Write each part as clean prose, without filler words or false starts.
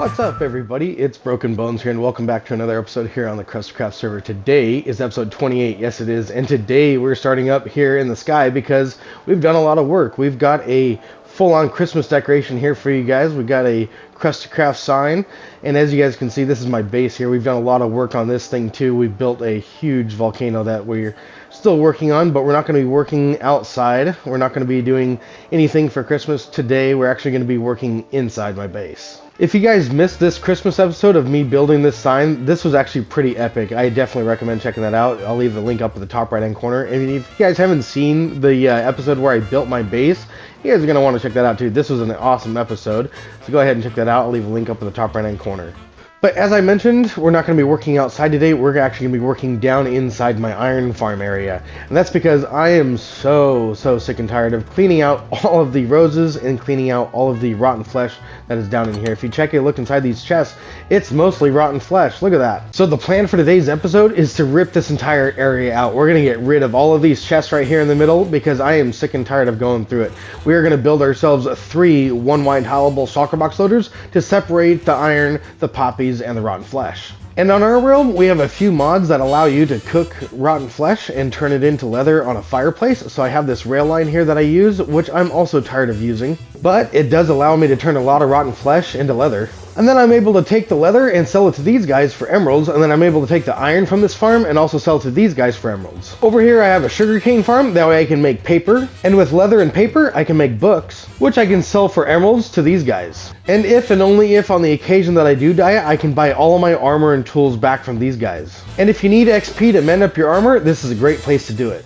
What's up, everybody? It's Broken Bones here, and welcome back to another episode here on the KrustyKraft server. Today is episode 28, yes it is, and today we're starting up here in the sky because we've done a lot of work. We've got a full-on Christmas decoration here for you guys. We've got a KrustyKraft sign, and as you guys can see, this is my base here. We've done a lot of work on this thing too. We've built a huge volcano that we're still working on, but we're not going to be working outside. We're not going to be doing anything for Christmas today. We're actually going to be working inside my base. If you guys missed this Christmas episode of me building this sign, this was actually pretty epic. I definitely recommend checking that out. I'll leave the link up at the top right hand corner. And if you guys haven't seen the episode where I built my base, you guys are going to want to check that out too. This was an awesome episode, so go ahead and check that out. I'll leave a link up at the top right hand corner. But as I mentioned, we're not going to be working outside today. We're actually going to be working down inside my iron farm area. And that's because I am so sick and tired of cleaning out all of the roses and cleaning out all of the rotten flesh that is down in here. If you check a look inside these chests, it's mostly rotten flesh. Look at that. So the plan for today's episode is to rip this entire area out. We're going to get rid of all of these chests right here in the middle because I am sick and tired of going through it. We are going to build ourselves 3 one-wide Tileable shulker box loaders to separate the iron, the poppies, and the rotten flesh. And on our realm, we have a few mods that allow you to cook rotten flesh and turn it into leather on a fireplace. So I have this rail line here that I use, which I'm also tired of using, but it does allow me to turn a lot of rotten flesh into leather. And then I'm able to take the leather and sell it to these guys for emeralds, and then I'm able to take the iron from this farm and also sell it to these guys for emeralds. Over here I have a sugarcane farm, that way I can make paper, and with leather and paper I can make books, which I can sell for emeralds to these guys. And if and only if on the occasion that I do die, I can buy all of my armor and tools back from these guys. And if you need XP to mend up your armor, this is a great place to do it.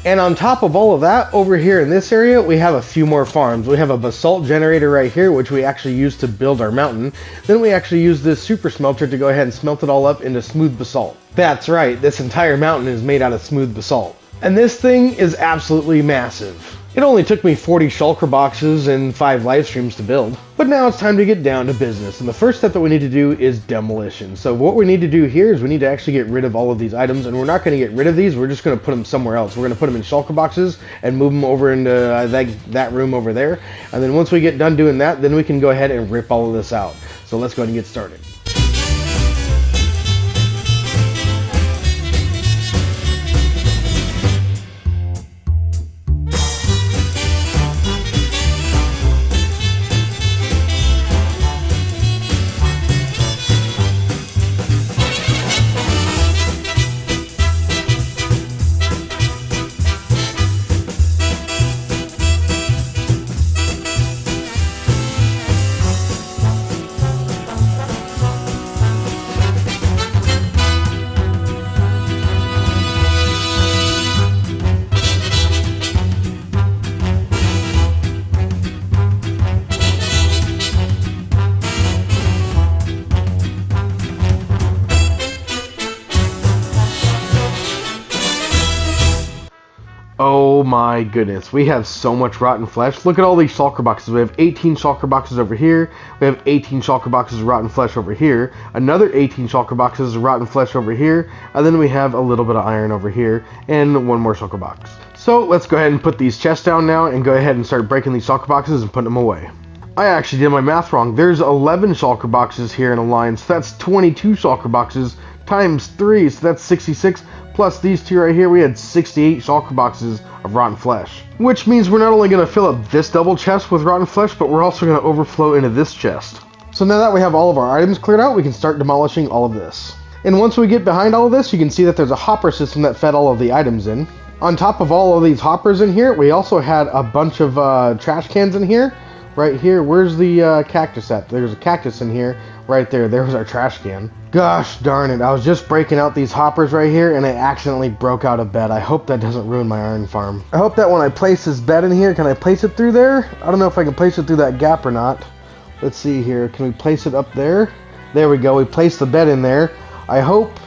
And on top of all of that, over here in this area, we have a few more farms. We have a basalt generator right here, which we actually use to build our mountain. Then we actually use this super smelter to go ahead and smelt it all up into smooth basalt. That's right, this entire mountain is made out of smooth basalt. And this thing is absolutely massive. It only took me 40 shulker boxes and 5 live streams to build. But now it's time to get down to business. And the first step that we need to do is demolition. So what we need to do here is we need to actually get rid of all of these items. And we're not going to get rid of these. We're just going to put them somewhere else. We're going to put them in shulker boxes and move them over into that room over there. And then once we get done doing that, then we can go ahead and rip all of this out. So let's go ahead and get started. Oh my goodness, we have so much rotten flesh. Look at all these shulker boxes. We have 18 shulker boxes over here. We have 18 shulker boxes of rotten flesh over here. Another 18 shulker boxes of rotten flesh over here. And then we have a little bit of iron over here and one more shulker box. So let's go ahead and put these chests down now and go ahead and start breaking these shulker boxes and putting them away. I actually did my math wrong. There's 11 shulker boxes here in a line, so that's 22 shulker boxes times 3, so that's 66. Plus these 2 right here, we had 68 shulker boxes of rotten flesh. Which means we're not only going to fill up this double chest with rotten flesh, but we're also going to overflow into this chest. So now that we have all of our items cleared out, we can start demolishing all of this. And once we get behind all of this, you can see that there's a hopper system that fed all of the items in. On top of all of these hoppers in here, we also had a bunch of trash cans in here. Right here, where's the cactus at? There's a cactus in here. Right there, there was our trash can. Gosh darn it, I was just breaking out these hoppers right here and I accidentally broke out a bed. I hope that doesn't ruin my iron farm. I hope that when I place this bed in here, can I place it through there? I don't know if I can place it through that gap or not. Let's see here, can we place it up there? There we go, we placed the bed in there. I hope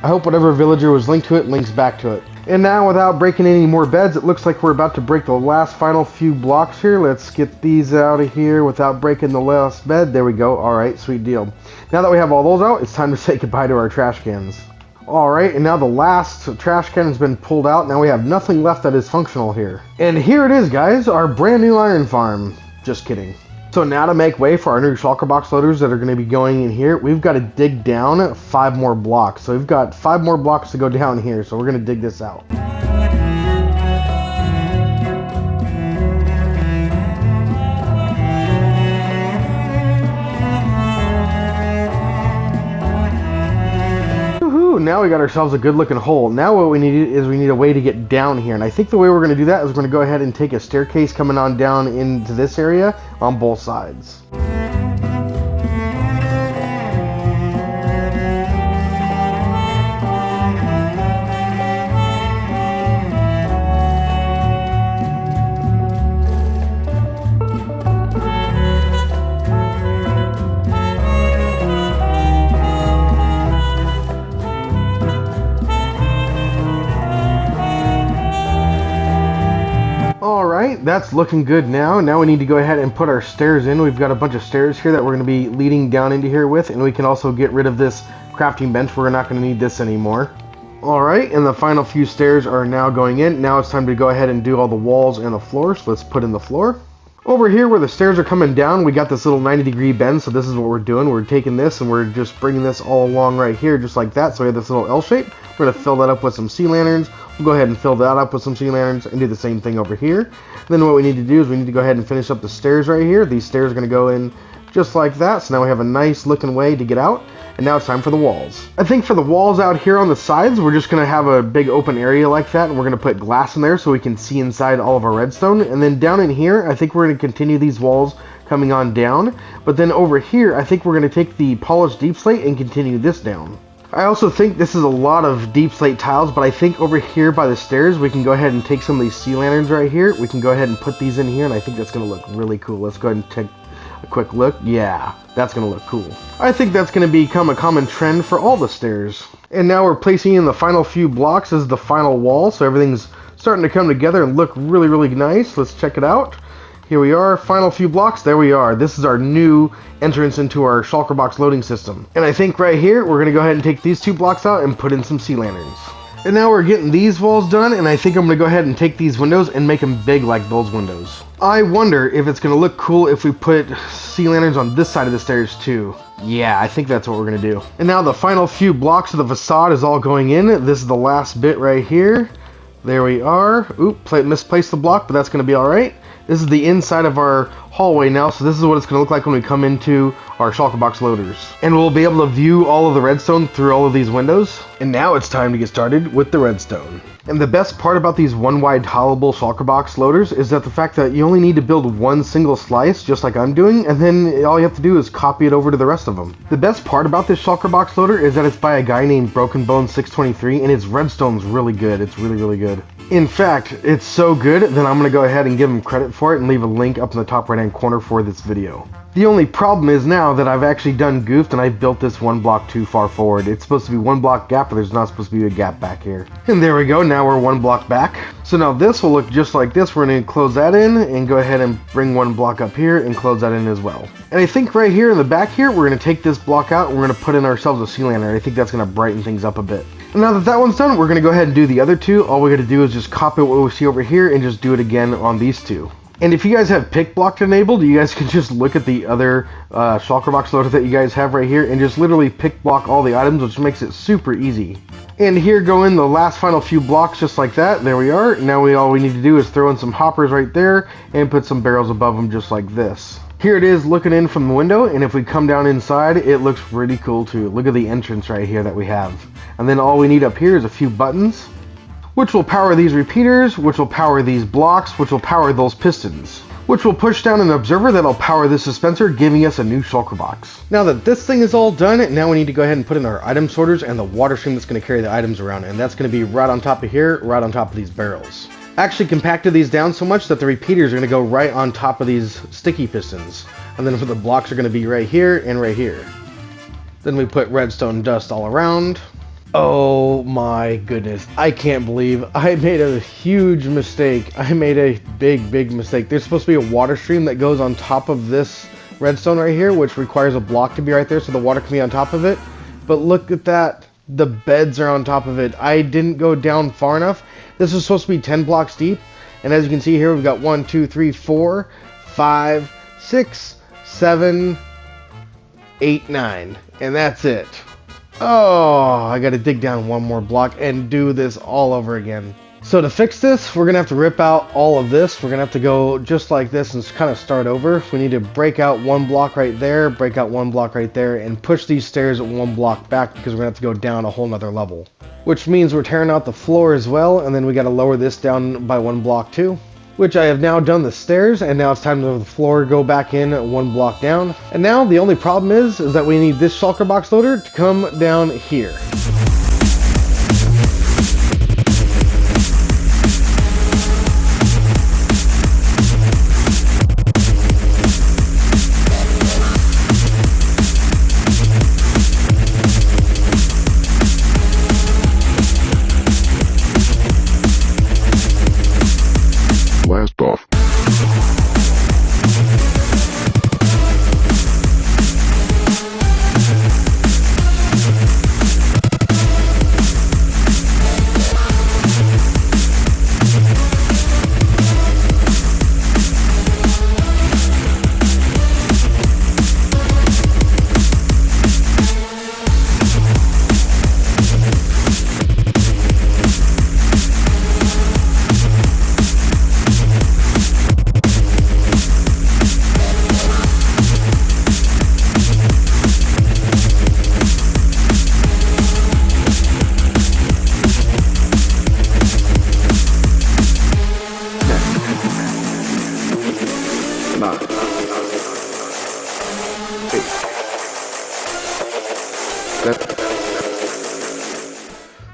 whatever villager was linked to it links back to it. And now, without breaking any more beds, it looks like we're about to break the last final few blocks here. Let's get these out of here without breaking the last bed. There we go. All right, sweet deal. Now that we have all those out, it's time to say goodbye to our trash cans. All right, and now the last trash can has been pulled out. Now we have nothing left that is functional here. And here it is, guys, our brand new iron farm. Just kidding. So now to make way for our new shulker box loaders that are going to be going in here, we've got to dig down 5 more blocks. So we've got 5 more blocks to go down here, so we're going to dig this out. Now we got ourselves a good looking hole. Now what we need is we need a way to get down here, and I think the way we're going to do that is we're going to go ahead and take a staircase coming on down into this area on both sides. Alright, that's looking good now. Now we need to go ahead and put our stairs in. We've got a bunch of stairs here that we're going to be leading down into here with, and we can also get rid of this crafting bench. We're not going to need this anymore. Alright, and the final few stairs are now going in. Now it's time to go ahead and do all the walls and the floor, so let's put in the floor. Over here where the stairs are coming down, we got this little 90-degree bend, so this is what we're doing. We're taking this and we're just bringing this all along right here, just like that, so we have this little L shape. We're going to fill that up with some sea lanterns. We'll go ahead and fill that up with some sea lanterns and do the same thing over here. Then what we need to do is we need to go ahead and finish up the stairs right here. These stairs are going to go in just like that, so now we have a nice looking way to get out. And now it's time for the walls. I think for the walls out here on the sides, we're just going to have a big open area like that, and we're going to put glass in there so we can see inside all of our redstone. And then down in here, I think we're going to continue these walls coming on down. But then over here, I think we're going to take the polished deep slate and continue this down. I also think this is a lot of deep slate tiles, but I think over here by the stairs, we can go ahead and take some of these sea lanterns right here. We can go ahead and put these in here, and I think that's going to look really cool. Let's go ahead and take a quick look. Yeah, that's going to look cool. I think that's going to become a common trend for all the stairs. And now we're placing in the final few blocks as the final wall, so everything's starting to come together and look really, really nice. Let's check it out. Here we are, final few blocks, there we are. This is our new entrance into our shulker box loading system. And I think right here, we're going to go ahead and take these 2 blocks out and put in some sea lanterns. And now we're getting these walls done, and I think I'm going to go ahead and take these windows and make them big like those windows. I wonder if it's going to look cool if we put sea lanterns on this side of the stairs too. Yeah, I think that's what we're going to do. And now the final few blocks of the facade is all going in. This is the last bit right here. There we are. Oop, misplaced the block, but that's going to be alright. This is the inside of our hallway now, so this is what it's going to look like when we come into our shulker box loaders. And we'll be able to view all of the redstone through all of these windows. And now it's time to get started with the redstone. And the best part about these one-wide tileable shulker box loaders is that the fact that you only need to build one single slice, just like I'm doing, and then all you have to do is copy it over to the rest of them. The best part about this shulker box loader is that it's by a guy named Broken Bone 623, and its redstone's really good. It's really, really good. In fact, it's so good that I'm going to go ahead and give him credit for it and leave a link up in the top right-hand corner for this video. The only problem is now that I've actually done goofed and I built this 1 block too far forward. It's supposed to be 1 block gap, but there's not supposed to be a gap back here. And there we go, now we're 1 block back. So now this will look just like this. We're going to close that in and go ahead and bring 1 block up here and close that in as well. And I think right here in the back here, we're going to take this block out and we're going to put in ourselves a sea lantern. I think that's going to brighten things up a bit. And now that that one's done, we're going to go ahead and do the other 2. All we got to do is just copy what we see over here and just do it again on these 2. And if you guys have pick block enabled, you guys can just look at the other shulker box loader that you guys have right here and just literally pick block all the items, which makes it super easy. And here go in the last final few blocks just like that. There we are. Now all we need to do is throw in some hoppers right there and put some barrels above them just like this. Here it is looking in from the window, and if we come down inside, it looks pretty cool too. Look at the entrance right here that we have. And then all we need up here is a few buttons, which will power these repeaters, which will power these blocks, which will power those pistons, which will push down an observer that'll power this dispenser, giving us a new shulker box. Now that this thing is all done, now we need to go ahead and put in our item sorters and the water stream that's going to carry the items around, and that's going to be right on top of here, right on top of these barrels. I actually compacted these down so much that the repeaters are going to go right on top of these sticky pistons, and then the blocks are going to be right here and right here. Then we put redstone dust all around. Oh my goodness, I can't believe I made a huge mistake. I made a big mistake. There's supposed to be a water stream that goes on top of this redstone right here, which requires a block to be right there so the water can be on top of it. But look at that, the beds are on top of it. I didn't go down far enough. This is supposed to be 10 blocks deep, and as you can see here, we've got 1, 2, 3, 4, 5, 6, 7, 8, 9. And that's it. Oh, I gotta dig down one more block and do this all over again. So to fix this, we're gonna have to rip out all of this. We're gonna have to go just like this and kind of start over. We need to break out one block right there, break out one block right there, and push these stairs one block back because we're gonna have to go down a whole nother level. Which means we're tearing out the floor as well, and then we gotta lower this down by one block too. Which I have now done the stairs, and now it's time to the floor go back in one block down. And now the only problem is that we need this shulker box loader to come down here. Blast off.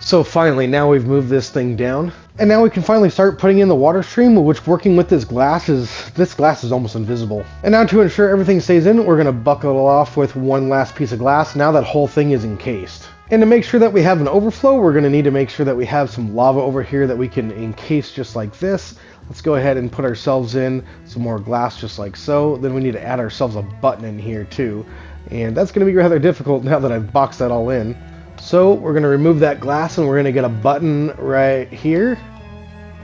So finally, now we've moved this thing down, and now we can finally start putting in the water stream, which working with this glass is almost invisible. And now to ensure everything stays in, we're gonna buckle it off with one last piece of glass. Now that whole thing is encased. And to make sure that we have an overflow, we're gonna need to make sure that we have some lava over here that we can encase just like this. Let's go ahead and put ourselves in some more glass just like so. Then we need to add ourselves a button in here too. And that's gonna be rather difficult now that I've boxed that all in. So we're going to remove that glass and we're going to get a button right here.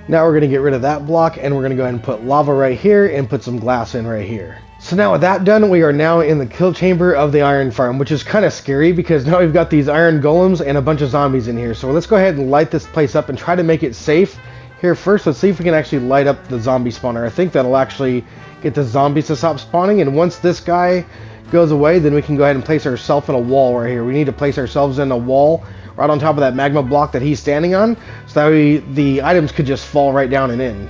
Now we're going to get rid of that block and we're going to go ahead and put lava right here and put some glass in right here. So now with that done, we are now in the kill chamber of the iron farm, which is kind of scary because now we've got these iron golems and a bunch of zombies in here. So let's go ahead and light this place up and try to make it safe. Here first, let's see if we can actually light up the zombie spawner. I think that'll actually get the zombies to stop spawning, and once this guy goes away, then we can go ahead and place ourselves in a wall right here. We need to place ourselves in a wall right on top of that magma block that he's standing on, so that the items could just fall right down and in.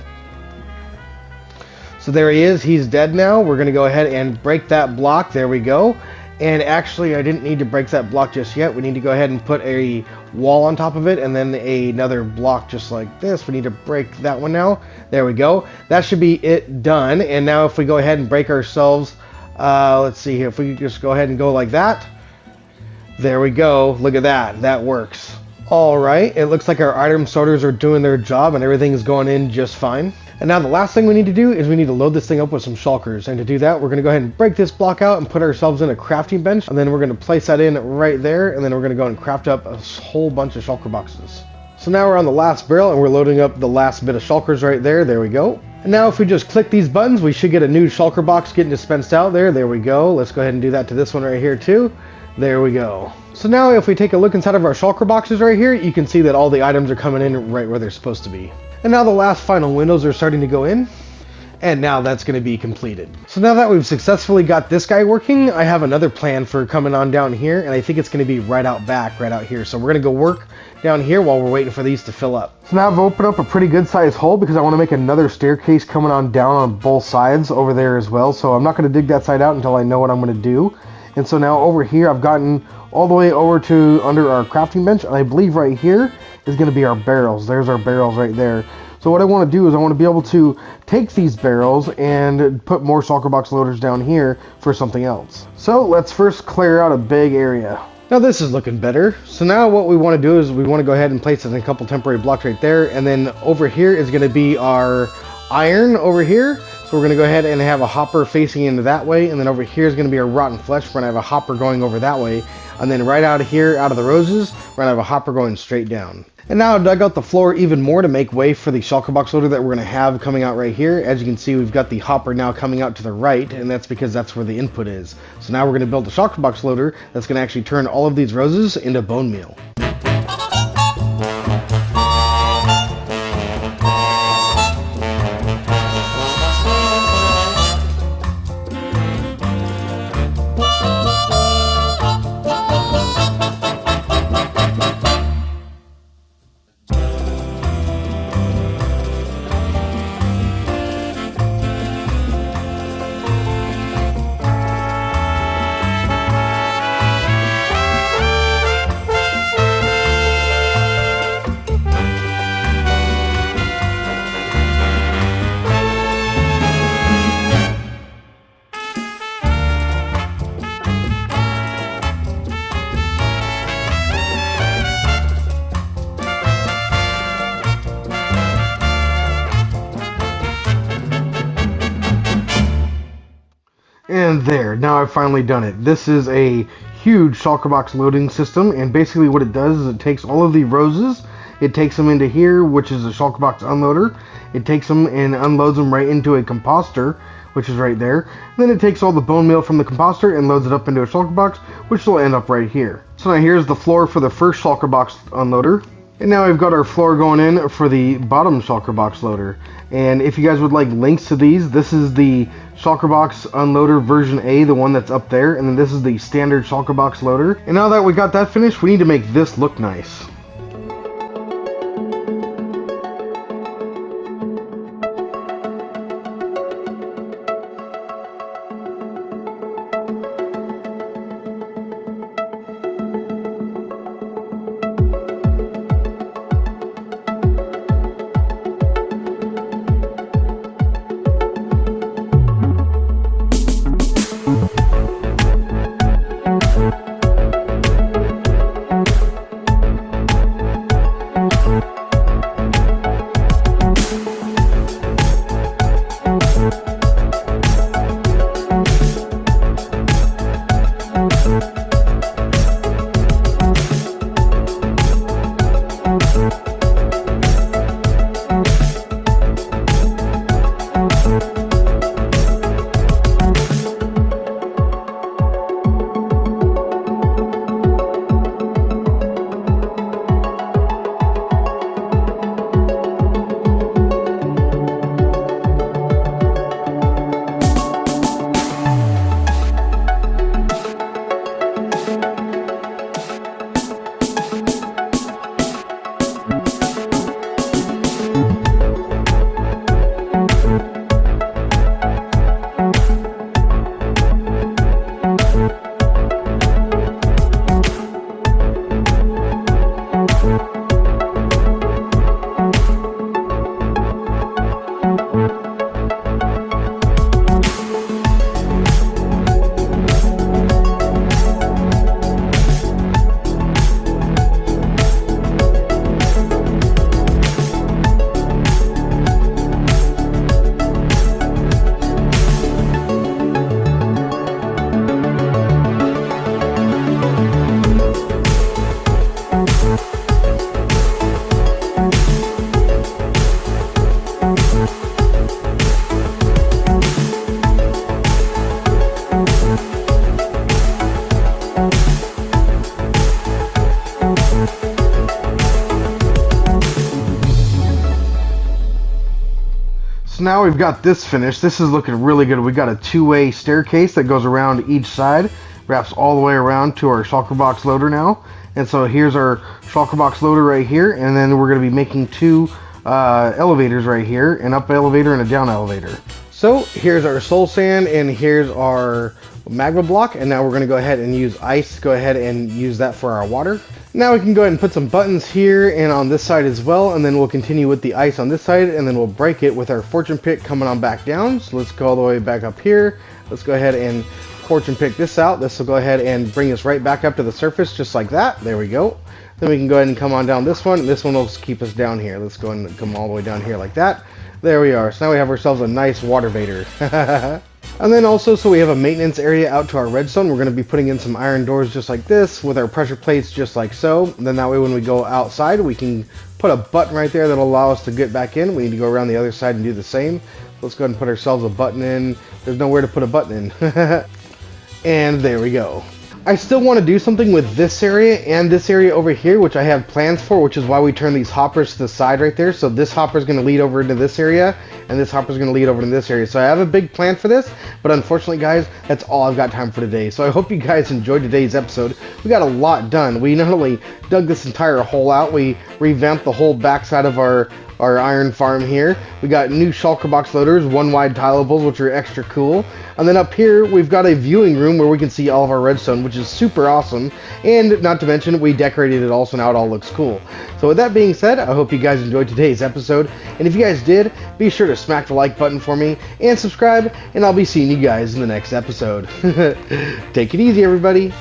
So there he is, he's dead now. We're going to go ahead and break that block. There we go. And actually, I didn't need to break that block just yet. We need to go ahead and put a wall on top of it, and then another block just like this. We need to break that one now. There we go. That should be it done. And now if we go ahead and break ourselves, let's see here, if we just go ahead and go like that, there we go. Look at that, that works. All right, it looks like our item sorters are doing their job and everything's going in just fine. And now the last thing we need to do is we need to load this thing up with some shulkers, and to do that we're going to go ahead and break this block out and put ourselves in a crafting bench, and then we're going to place that in right there, and then we're going to go and craft up a whole bunch of shulker boxes. So now we're on the last barrel and we're loading up the last bit of shulkers right there. There we go. And now if we just click these buttons, we should get a new shulker box getting dispensed out there. There we go. Let's go ahead and do that to this one right here too. There we go. So now if we take a look inside of our shulker boxes right here, you can see that all the items are coming in right where they're supposed to be. And now the last final windows are starting to go in. And now that's going to be completed. So now that we've successfully got this guy working, I have another plan for coming on down here, and I think it's going to be right out back, right out here. So we're going to go work down here while we're waiting for these to fill up. So now I've opened up a pretty good sized hole because I want to make another staircase coming on down on both sides over there as well. So I'm not going to dig that side out until I know what I'm going to do. And so now over here I've gotten all the way over to under our crafting bench, and I believe right here is going to be our barrels. There's our barrels right there. So what I want to do is I want to be able to take these barrels and put more shulker box loaders down here for something else. So let's first clear out a big area. Now this is looking better. So now what we want to do is we want to go ahead and place it in a couple temporary blocks right there, and then over here is going to be our iron over here. So we're going to go ahead and have a hopper facing into that way, and then over here is going to be our rotten flesh. We're going to have a hopper going over that way. And then right out of here, out of the roses, we're gonna have a hopper going straight down. And now I've dug out the floor even more to make way for the shulker box loader that we're going to have coming out right here. As you can see, we've got the hopper now coming out to the right, and that's because that's where the input is. So now we're going to build a shulker box loader that's going to actually turn all of these roses into bone meal. And there, now I've finally done it. This is a huge shulker box loading system, and basically what it does is it takes all of the roses, it takes them into here, which is a shulker box unloader, it takes them and unloads them right into a composter, which is right there. Then it takes all the bone meal from the composter and loads it up into a shulker box, which will end up right here. So now here's the floor for the first shulker box unloader. And now we've got our floor going in for the bottom shulker box loader. And if you guys would like links to these, this is the shulker box unloader version A, the one that's up there, and then this is the standard shulker box loader. And now that we got that finished, we need to make this look nice. So now we've got this finished. This is looking really good. We got a two-way staircase that goes around each side, wraps all the way around to our shulker box loader now. And so here's our shulker box loader right here, and then we're going to be making two elevators right here, an up elevator and a down elevator. So here's our soul sand, and here's our magma block, and now we're going to go ahead and use ice. Go ahead and use that for our water. Now we can go ahead and put some buttons here and on this side as well, and then we'll continue with the ice on this side, and then we'll break it with our fortune pick coming on back down. So let's go all the way back up here. Let's go ahead and fortune pick this out. This will go ahead and bring us right back up to the surface just like that. There we go. Then we can go ahead and come on down this one. This one will keep us down here. Let's go ahead and come all the way down here like that. There we are. So now we have ourselves a nice water vader. And then also, so we have a maintenance area out to our redstone. We're going to be putting in some iron doors just like this with our pressure plates just like so. And then that way when we go outside, we can put a button right there that'll allow us to get back in. We need to go around the other side and do the same. Let's go ahead and put ourselves a button in. There's nowhere to put a button in. And there we go. I still want to do something with this area and this area over here, which I have plans for, which is why we turn these hoppers to the side right there. So this hopper is going to lead over into this area, and this hopper is going to lead over to this area. So I have a big plan for this, but unfortunately, guys, that's all I've got time for today. So I hope you guys enjoyed today's episode. We got a lot done. We not only dug this entire hole out, we revamped the whole backside of our iron farm here. We got new shulker box loaders, 1 wide tileables, which are extra cool. And then up here, we've got a viewing room where we can see all of our redstone, which is super awesome. And not to mention, we decorated it all, so now it all looks cool. So with that being said, I hope you guys enjoyed today's episode. And if you guys did, be sure to smack the like button for me and subscribe, and I'll be seeing you guys in the next episode. Take it easy, everybody.